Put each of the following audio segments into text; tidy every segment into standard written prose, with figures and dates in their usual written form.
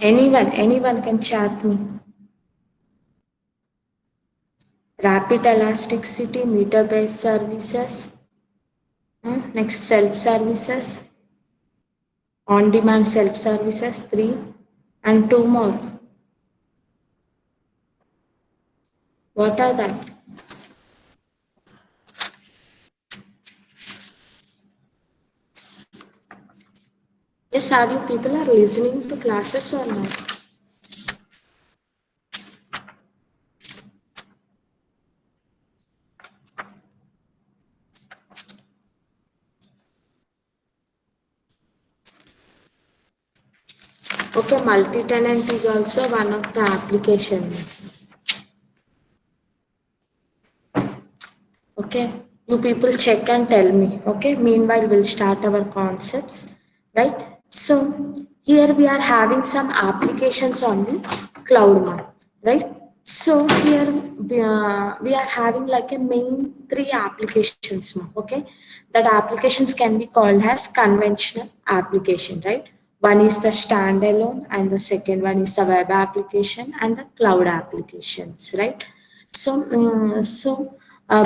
Anyone can chat me. Rapid elasticity, meter-based services. Next, self-services. On-demand self-services, 3. And 2 more. What are that? Yes, are you people are listening to classes or not? Okay, multi-tenant is also one of the applications. Okay, you people check and tell me. Okay, meanwhile, we'll start our concepts, right? So, here we are having some applications on the cloud map, right? So, here we are having like a main 3 applications, okay? That applications can be called as conventional application, right? One is the standalone, and the second one is the web application and the cloud applications, right? So,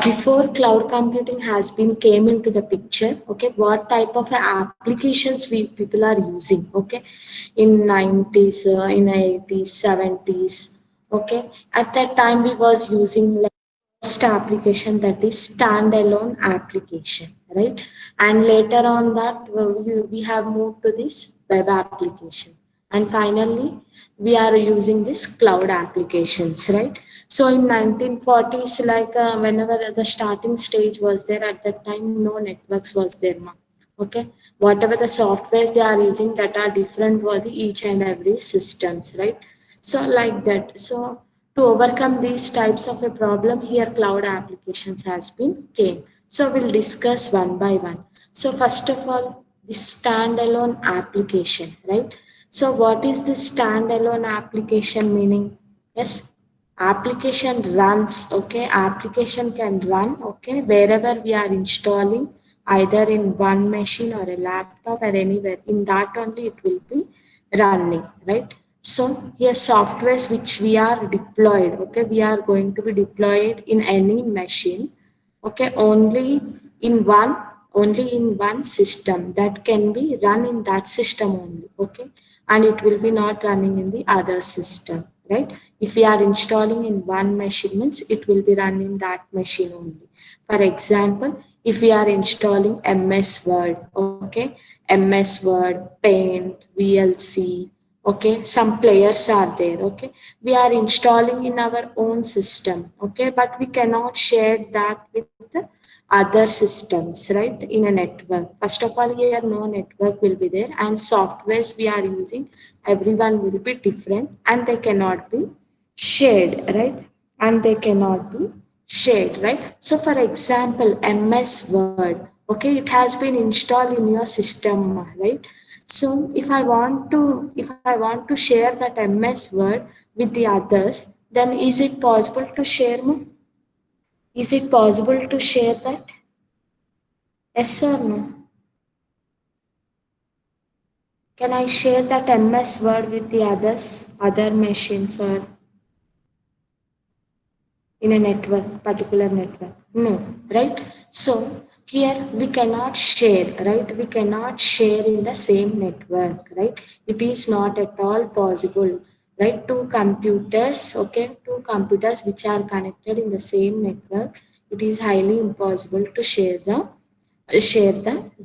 before cloud computing has been came into the picture, okay, what type of applications we people are using, okay, in 90s, in 80s, 70s, okay, at that time we was using like first application, that is standalone application, right? And later on that we have moved to this web application, and finally we are using this cloud applications, right? So in 1940s, like whenever the starting stage was there, at that time no networks was there, okay, whatever the softwares they are using that are different for the each and every systems, right? So like that. So to overcome these types of a problem, here cloud applications has been came. So we'll discuss one by one. So first of all, the standalone application, right? So what is this standalone application meaning? Yes, application runs, okay, application can run, okay, wherever we are installing, either in one machine or a laptop or anywhere, in that only it will be running, right? So here softwares which we are deployed, okay, we are going to be deployed in any machine, okay, only in one system, that can be run in that system only, okay, and it will be not running in the other system, right? If we are installing in one machine means it will be run in that machine only. For example, if we are installing MS Word, okay, MS Word, Paint, VLC, okay, some players are there, okay, we are installing in our own system, okay, but we cannot share that with the other systems, right, in a network. First of all, here no network will be there, and softwares we are using, everyone will be different, and they cannot be shared, right? And they cannot be shared, right? So for example, MS Word, okay, it has been installed in your system, right? So if I want to share that MS Word with the others, then is it possible to share more? Is it possible to share that? Yes or no? Can I share that MS Word with the others, other machines, or in a network, particular network? No, right? So here we cannot share, right? We cannot share in the same network, right? It is not at all possible, right? Two computers, okay, two computers which are connected in the same network, it is highly impossible to share the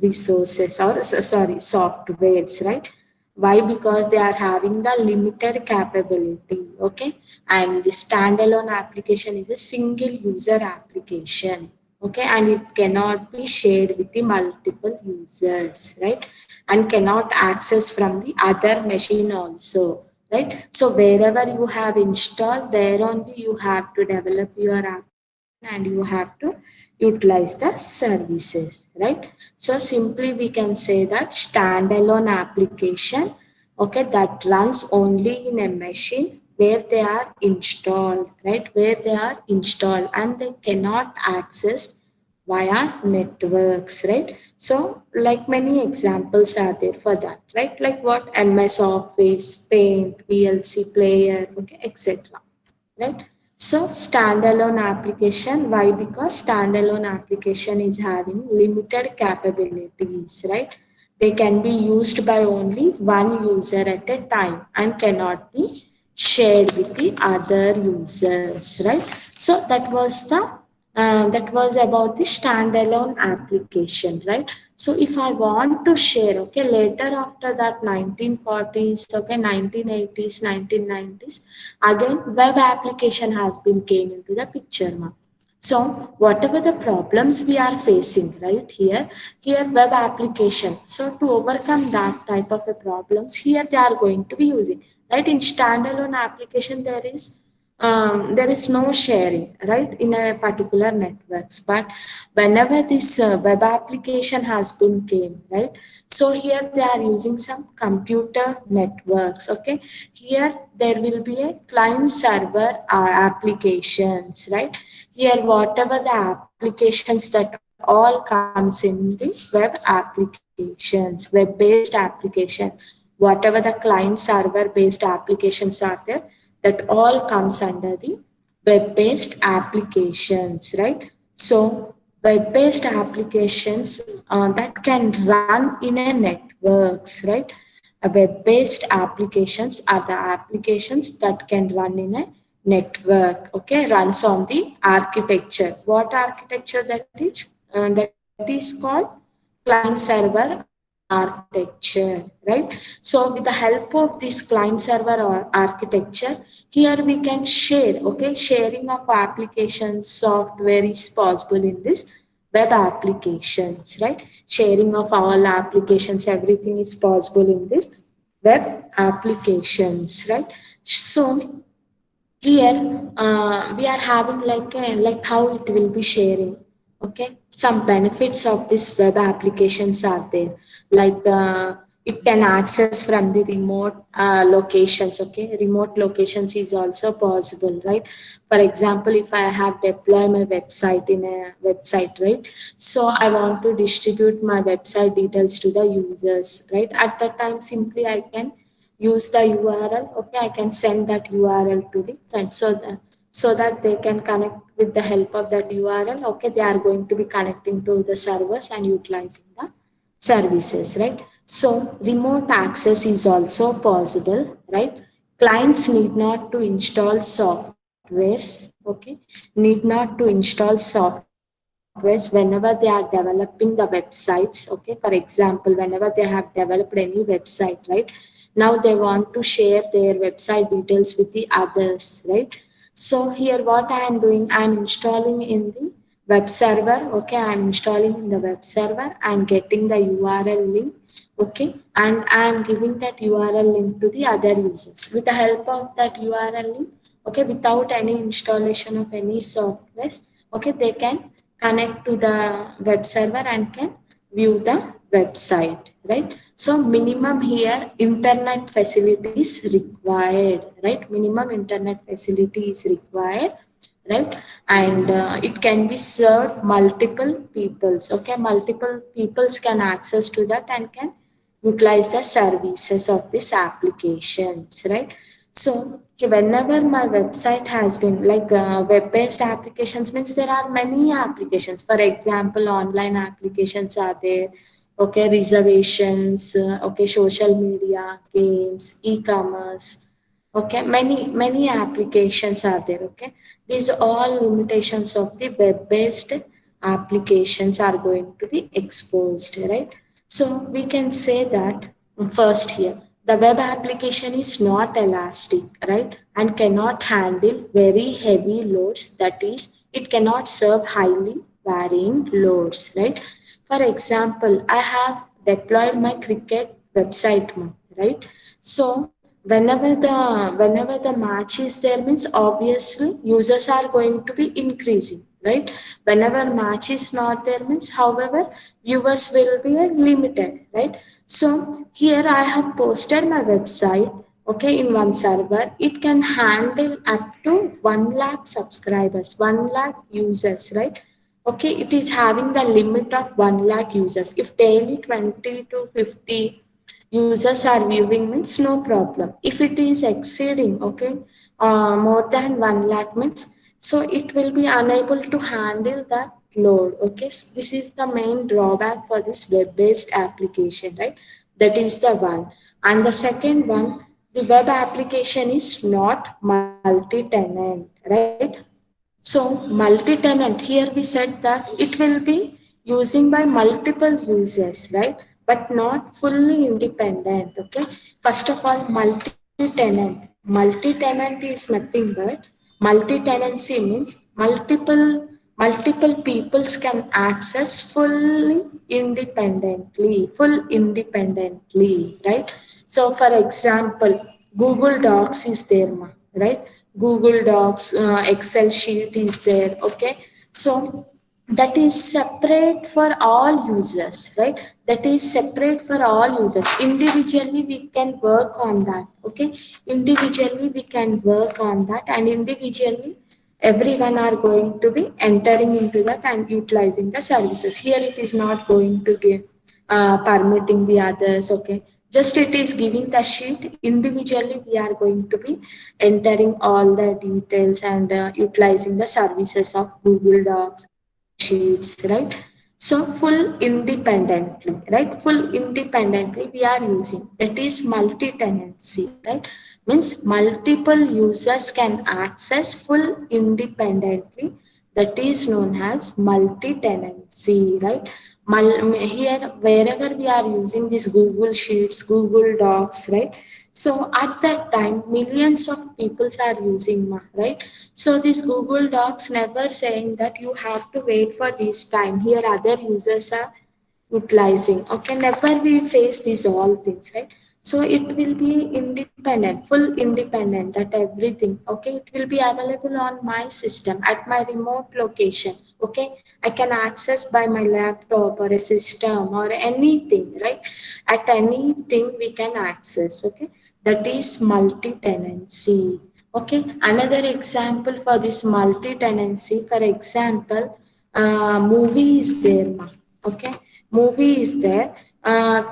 resources, or sorry, softwares, right? Why? Because they are having the limited capability, okay, and the standalone application is a single user application, okay, and it cannot be shared with the multiple users, right, and cannot access from the other machine also, right? So wherever you have installed, there only you have to develop your application, and you have to utilize the services, right? So simply we can say that standalone application, okay, that runs only in a machine where they are installed, right? Where they are installed, and they cannot access via networks, right? So like many examples are there for that, right? Like what MS Office, Paint, VLC player, okay, etc. Right? So standalone application, why? Because standalone application is having limited capabilities, right? They can be used by only one user at a time and cannot be shared with the other users, right? So that was about the standalone application, right? So if I want to share, okay, later after that 1940s, okay, 1980s, 1990s, again web application has been came into the picture now. So whatever the problems we are facing, right, here web application. So to overcome that type of a problems, here they are going to be using, right? In standalone application, there is no sharing, right, in a particular networks. But whenever this web application has been came, right, so here they are using some computer networks, okay. Here there will be a client server applications, right? Here whatever the applications, that all comes in the web applications, web based application, whatever the client server based applications are there, that all comes under the web based applications, right? So web based applications that can run in a networks, right? Web based applications are the applications that can run in a network, okay, runs on the architecture. What architecture that is? That is called client server architecture, right? So with the help of this client server or architecture, here we can share, okay, sharing of applications software is possible in this web applications, right? Sharing of all applications, everything is possible in this web applications, right? So here we are having like how it will be sharing, okay. Some benefits of this web applications are there, like it can access from the remote locations, okay. Remote locations is also possible, right? For example, if I have deployed my website in a website, right, so I want to distribute my website details to the users, right? At that time, simply I can use the URL. Okay, I can send that URL to the friends, so that they can connect with the help of that URL. Okay, they are going to be connecting to the servers and utilizing the services, right? So remote access is also possible, right? Clients need not to install softwares, okay, need not to install softwares whenever they are developing the websites, okay. For example, whenever they have developed any website, right, now they want to share their website details with the others, right? So here what I am doing, I am installing in the web server, okay. I am installing in the web server and getting the URL link, okay, and I am giving that URL link to the other users with the help of that URL link, okay, without any installation of any software, okay. They can connect to the web server and can view the website, right? So minimum here internet facility is required, right? Minimum internet facility is required, right? And it can be served multiple peoples, okay. Multiple peoples can access to that and can utilize the services of these applications, right? So whenever my website has been like web-based applications means there are many applications. For example, online applications are there, okay, reservations, okay, social media, games, e-commerce, okay, many applications are there, okay. These all limitations of the web-based applications are going to be exposed, right? So we can say that first here, the web application is not elastic, right, and cannot handle very heavy loads. That is, it cannot serve highly varying loads, right? For example, I have deployed my cricket website, right? So whenever the match is there means obviously users are going to be increasing, right? Whenever match is not there means, however, viewers will be limited, right? So here I have posted my website, okay, in one server. It can handle up to 1 lakh subscribers, 1 lakh users, right? Okay, it is having the limit of 1 lakh users. If daily 20 to 50 users are viewing means no problem. If it is exceeding, okay, more than 1 lakh means, so it will be unable to handle that load. Okay, so this is the main drawback for this web-based application, right? That is the one. And the second one, the web application is not multi-tenant, right? So multi-tenant, here we said that it will be using by multiple users, right? But not fully independent, okay? First of all, multi-tenant. Multi-tenant is nothing but multi-tenancy means multiple peoples can access fully independently, full independently, right? So for example, Google Docs is there, right? Google Docs, Excel sheet is there, okay? So that is separate for all users, right? That is separate for all users. Individually we can work on that, okay? Individually we can work on that, and individually everyone are going to be entering into that and utilizing the services. Here it is not going to give permitting the others, okay? Just it is giving the sheet. Individually we are going to be entering all the details and utilizing the services of Google Docs, Excel sheets, right? So full independently, right? Full independently we are using. That is multi-tenancy, right? Means multiple users can access full independently. That is known as multi-tenancy, right? Here, wherever we are using this Google Sheets, Google Docs, right? So at that time, millions of people are using, right? So this Google Docs never saying that you have to wait for this time. Here other users are utilizing. Okay, never we face these all things, right? So it will be independent, full independent, that everything. Okay, it will be available on my system at my remote location. Okay, I can access by my laptop or a system or anything, right? At anything we can access. Okay, that is multi-tenancy. Okay, another example for this multi-tenancy, for example, movie is there, okay? Movie is there.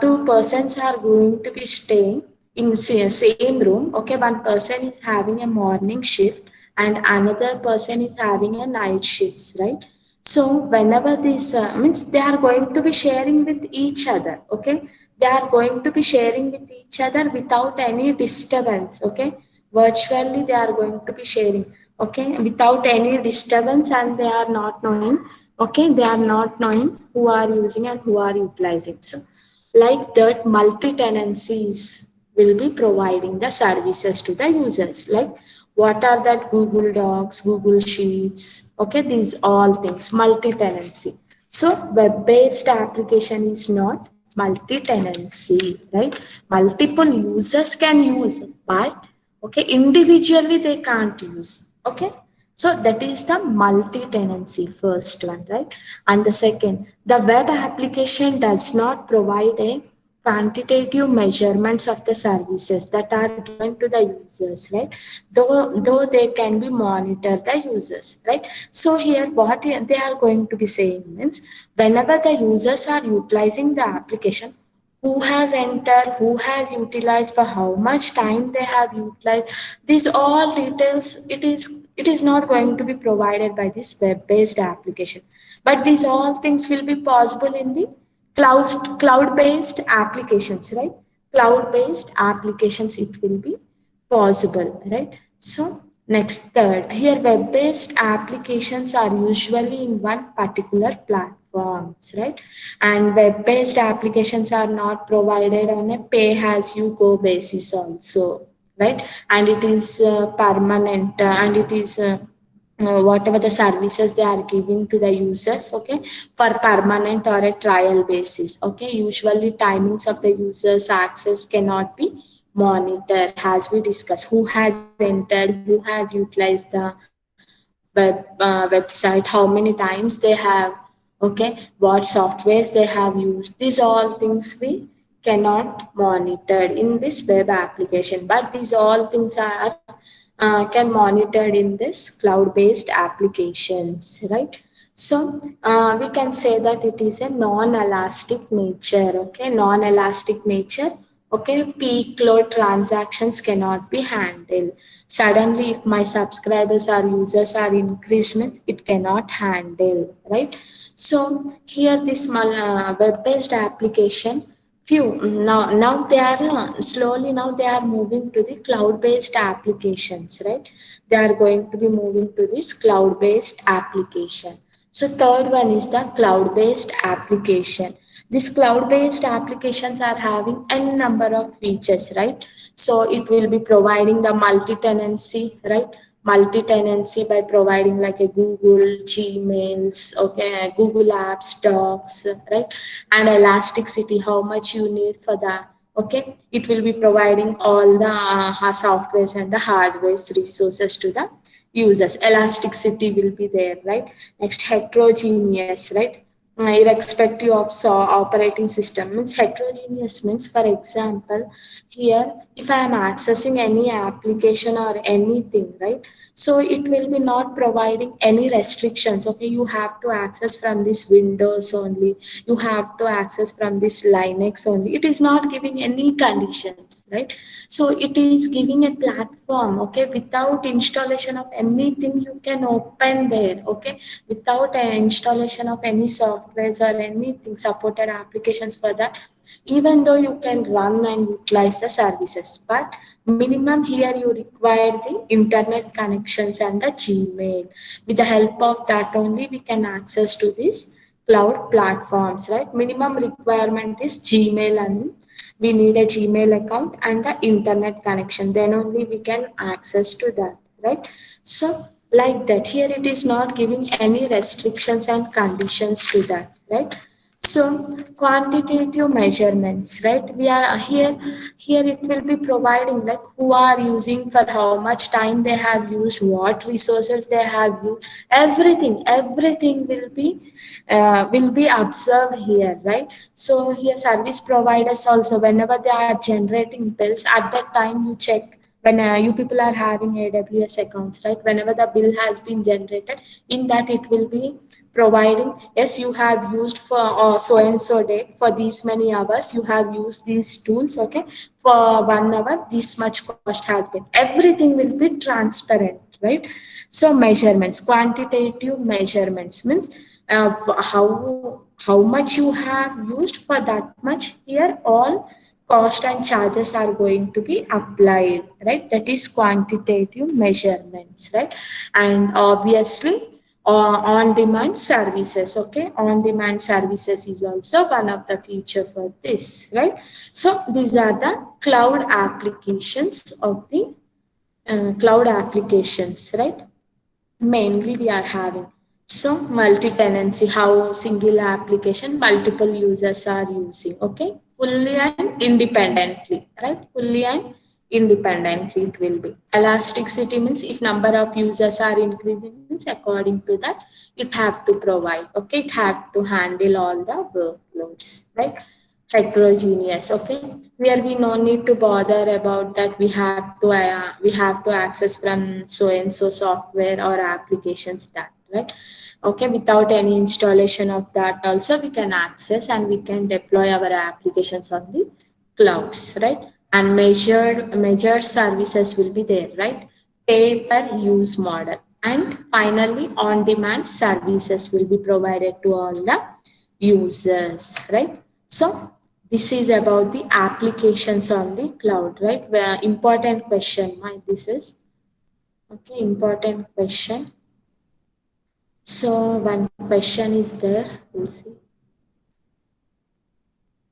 Two persons are going to be staying in same room. Okay, one person is having a morning shift and another person is having a night shifts, right? So whenever this means they are going to be sharing with each other. Okay, they are going to be sharing with each other without any disturbance. Okay, virtually they are going to be sharing. Okay, without any disturbance, and they are not knowing. Okay, they are not knowing who are using and who are utilizing. So like that, multi-tenancies will be providing the services to the users. Like what are that? Google Docs, Google Sheets. Okay, these all things, multi-tenancy. So web-based application is not multi-tenancy, right? Multiple users can use, but okay, individually they can't use. Okay, so that is the multi-tenancy first one, right? And the second, the web application does not provide a quantitative measurements of the services that are given to the users, right? Though they can be monitor the users, right? So here what they are going to be saying means, whenever the users are utilizing the application, who has entered, who has utilized, for how much time they have utilized, these all details, it is not going to be provided by this web-based application. But these all things will be possible in the cloud-based applications, right? Cloud-based applications, it will be possible, right? So next, third, here web-based applications are usually in one particular platforms, right? And web-based applications are not provided on a pay-as-you-go basis also, right? And it is permanent, and it is whatever the services they are giving to the users, okay, for permanent or a trial basis. Okay, usually timings of the users access cannot be monitored, as we discussed, who has entered, who has utilized the website, how many times they have, okay, what softwares they have used. These all things we cannot monitor in this web application, but these all things are can monitored in this cloud-based applications, right? So we can say that it is a non-elastic nature, okay, non-elastic nature. Okay, peak load transactions cannot be handled. Suddenly, if my subscribers or users are increased, means it cannot handle, right? So here this web-based application, few now they are slowly now they are moving to the cloud-based applications, right? They are going to be moving to this cloud-based application. So third one is the cloud-based application. These cloud-based applications are having n number of features, right? So it will be providing the multi-tenancy, right? Multi-tenancy by providing like a Google, Gmails, okay, Google Apps, Docs, right? And Elasticity, how much you need for that. Okay, it will be providing all the softwares and the hardwares resources to the users. Elasticity will be there, right? Next, heterogeneous, right? Irrespective of operating system, means heterogeneous means, for example, here if I am accessing any application or anything, right? So it will be not providing any restrictions. Okay, you have to access from this Windows only, you have to access from this Linux only. It is not giving any conditions, right? So it is giving a platform, okay, without installation of anything you can open there, okay, without an installation of any softwares or anything supported applications for that. Even though you can run and utilize the services, but minimum here you require the internet connections and the Gmail. With the help of that only we can access to this cloud platforms, right? Minimum requirement is Gmail, and we need a Gmail account and the internet connection. Then only we can access to that, right? So like that, here it is not giving any restrictions and conditions to that, right? So quantitative measurements, right? We are here it will be providing like who are using, for how much time they have used, what resources they have used, everything will be observed here, right? So here service providers also, whenever they are generating bills, at that time you check, when you people are having AWS accounts, right? Whenever the bill has been generated, in that it will be providing, yes, you have used for so and so day, for these many hours you have used these tools, okay, for 1 hour this much cost has been, everything will be transparent, right? So measurements, quantitative measurements means how much you have used, for that much here all cost and charges are going to be applied, right? That is quantitative measurements, right? And obviously on demand services, okay, on demand services is also one of the feature for this, right? So these are the cloud applications of the cloud applications, right? Mainly we are having. So multi-tenancy, how single application multiple users are using, okay, fully and independently, right? Fully and independently it will be. Elasticity means if number of users are increasing, means according to that it have to provide, okay, it have to handle all the workloads, right? Heterogeneous, okay, where we no need to bother about that we have to access from so and so software or applications, that, right? Okay, without any installation of that also we can access and we can deploy our applications on the clouds, right? And measured services will be there, right? Pay per use model. And finally on demand services will be provided to all the users, right? So this is about the applications on the cloud, right? Where important question, my this is okay, important question. So one question is there, we'll see.